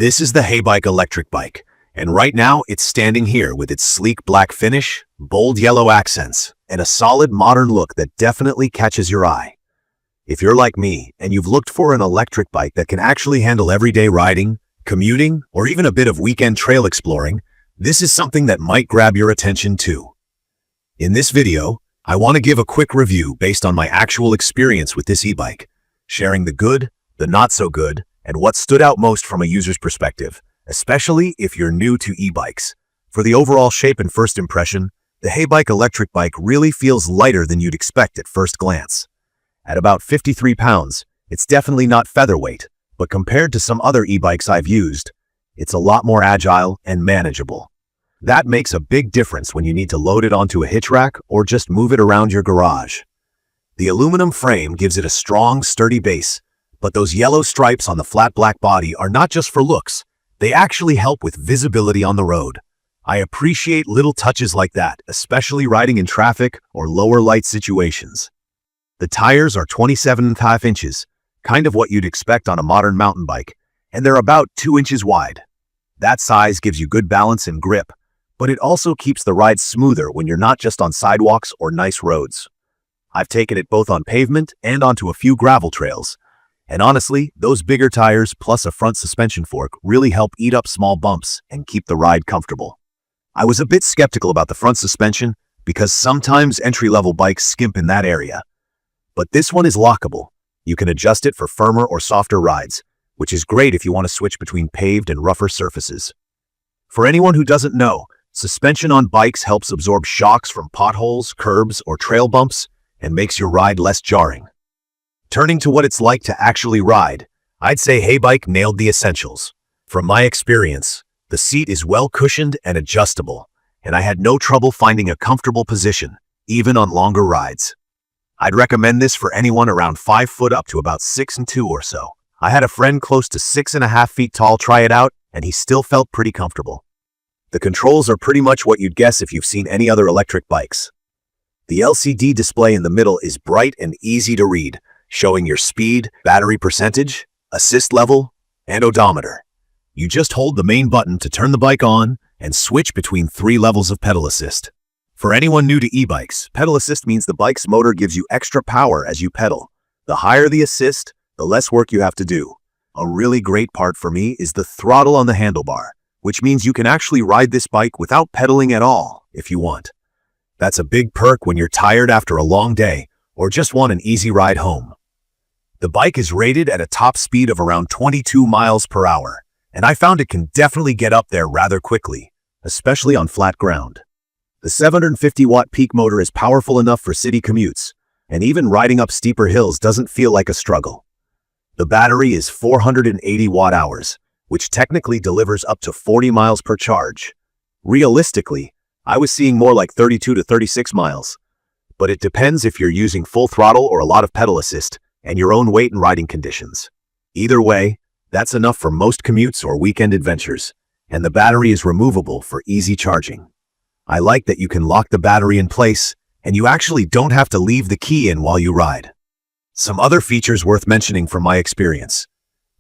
This is the Heybike Electric Bike, and right now it's standing here with its sleek black finish, bold yellow accents, and a solid modern look that definitely catches your eye. If you're like me and you've looked for an electric bike that can actually handle everyday riding, commuting, or even a bit of weekend trail exploring, this is something that might grab your attention too. In this video, I want to give a quick review based on my actual experience with this e-bike, sharing the good, the not so good, and what stood out most from a user's perspective, especially if you're new to e-bikes. For the overall shape and first impression, the Heybike Electric Bike really feels lighter than you'd expect at first glance. At about 53 pounds, it's definitely not featherweight, but compared to some other e-bikes I've used, it's a lot more agile and manageable. That makes a big difference when you need to load it onto a hitch rack or just move it around your garage. The aluminum frame gives it a strong, sturdy base, but those yellow stripes on the flat black body are not just for looks, they actually help with visibility on the road. I appreciate little touches like that, especially riding in traffic or lower light situations. The tires are 27.5 inches, kind of what you'd expect on a modern mountain bike, and they're about 2 inches wide. That size gives you good balance and grip, but it also keeps the ride smoother when you're not just on sidewalks or nice roads. I've taken it both on pavement and onto a few gravel trails, and honestly, those bigger tires plus a front suspension fork really help eat up small bumps and keep the ride comfortable. I was a bit skeptical about the front suspension because sometimes entry-level bikes skimp in that area. But this one is lockable. You can adjust it for firmer or softer rides, which is great if you want to switch between paved and rougher surfaces. For anyone who doesn't know, suspension on bikes helps absorb shocks from potholes, curbs, or trail bumps and makes your ride less jarring. Turning to what it's like to actually ride, I'd say Heybike nailed the essentials. From my experience, the seat is well cushioned and adjustable, and I had no trouble finding a comfortable position, even on longer rides. I'd recommend this for anyone around 5 foot up to about 6'2" or so. I had a friend close to 6.5 feet tall try it out, and he still felt pretty comfortable. The controls are pretty much what you'd guess if you've seen any other electric bikes. The LCD display in the middle is bright and easy to read, showing your speed, battery percentage, assist level, and odometer. You just hold the main button to turn the bike on and switch between 3 levels of pedal assist. For anyone new to e-bikes, pedal assist means the bike's motor gives you extra power as you pedal. The higher the assist, the less work you have to do. A really great part for me is the throttle on the handlebar, which means you can actually ride this bike without pedaling at all if you want. That's a big perk when you're tired after a long day or just want an easy ride home. The bike is rated at a top speed of around 22 miles per hour, and I found it can definitely get up there rather quickly, especially on flat ground. The 750-watt peak motor is powerful enough for city commutes, and even riding up steeper hills doesn't feel like a struggle. The battery is 480 watt-hours, which technically delivers up to 40 miles per charge. Realistically, I was seeing more like 32 to 36 miles, but it depends if you're using full throttle or a lot of pedal assist, and your own weight and riding conditions. Either way, that's enough for most commutes or weekend adventures, and the battery is removable for easy charging. I like that you can lock the battery in place, and you actually don't have to leave the key in while you ride. Some other features worth mentioning from my experience.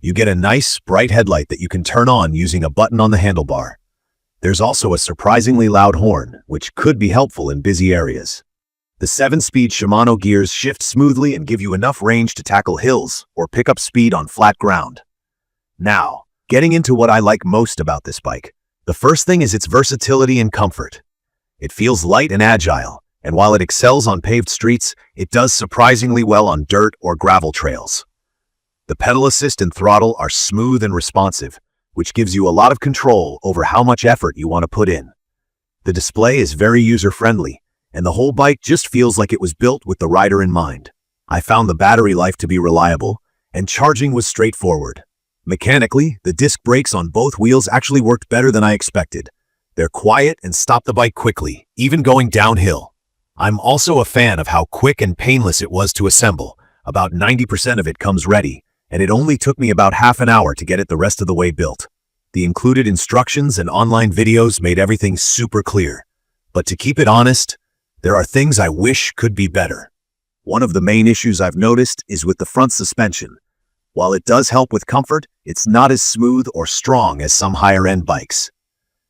You get a nice, bright headlight that you can turn on using a button on the handlebar. There's also a surprisingly loud horn, which could be helpful in busy areas. The 7-speed Shimano gears shift smoothly and give you enough range to tackle hills or pick up speed on flat ground. Now, getting into what I like most about this bike. The first thing is its versatility and comfort. It feels light and agile, and while it excels on paved streets, it does surprisingly well on dirt or gravel trails. The pedal assist and throttle are smooth and responsive, which gives you a lot of control over how much effort you want to put in. The display is very user-friendly, and the whole bike just feels like it was built with the rider in mind. I found the battery life to be reliable, and charging was straightforward. Mechanically, the disc brakes on both wheels actually worked better than I expected. They're quiet and stop the bike quickly, even going downhill. I'm also a fan of how quick and painless it was to assemble. About 90% of it comes ready, and it only took me about half an hour to get it the rest of the way built. The included instructions and online videos made everything super clear. But to keep it honest, there are things I wish could be better. One of the main issues I've noticed is with the front suspension. While it does help with comfort, it's not as smooth or strong as some higher-end bikes.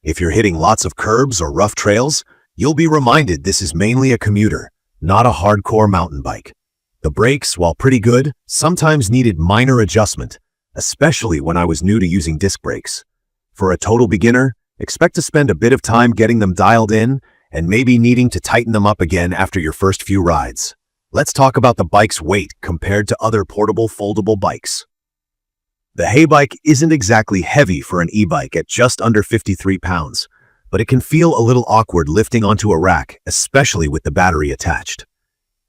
If you're hitting lots of curbs or rough trails, you'll be reminded this is mainly a commuter, not a hardcore mountain bike. The brakes, while pretty good, sometimes needed minor adjustment, especially when I was new to using disc brakes. For a total beginner, expect to spend a bit of time getting them dialed in and maybe needing to tighten them up again after your first few rides. Let's talk about the bike's weight compared to other portable foldable bikes. The Heybike isn't exactly heavy for an e-bike at just under 53 pounds, but it can feel a little awkward lifting onto a rack, especially with the battery attached.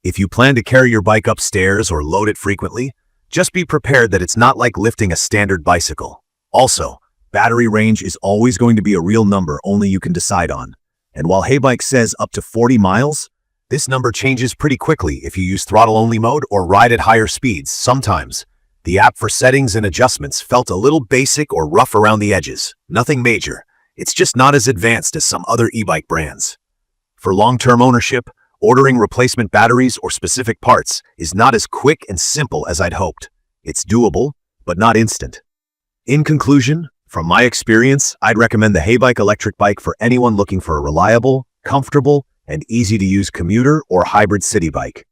If you plan to carry your bike upstairs or load it frequently, just be prepared that it's not like lifting a standard bicycle. Also, battery range is always going to be a real number only you can decide on. And while Heybike says up to 40 miles, this number changes pretty quickly if you use throttle-only mode or ride at higher speeds. Sometimes, the app for settings and adjustments felt a little basic or rough around the edges. Nothing major. It's just not as advanced as some other e-bike brands. For long-term ownership, ordering replacement batteries or specific parts is not as quick and simple as I'd hoped. It's doable, but not instant. In conclusion, from my experience, I'd recommend the Heybike Electric Bike for anyone looking for a reliable, comfortable, and easy-to-use commuter or hybrid city bike.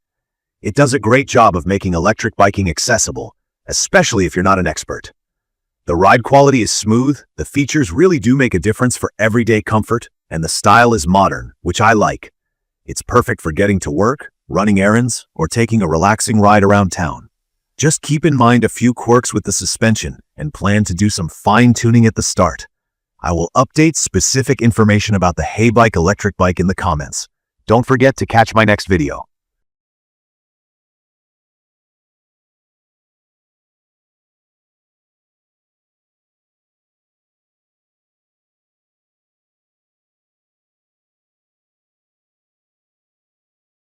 It does a great job of making electric biking accessible, especially if you're not an expert. The ride quality is smooth, the features really do make a difference for everyday comfort, and the style is modern, which I like. It's perfect for getting to work, running errands, or taking a relaxing ride around town. Just keep in mind a few quirks with the suspension and plan to do some fine-tuning at the start. I will update specific information about the Heybike Electric Bike in the comments. Don't forget to catch my next video.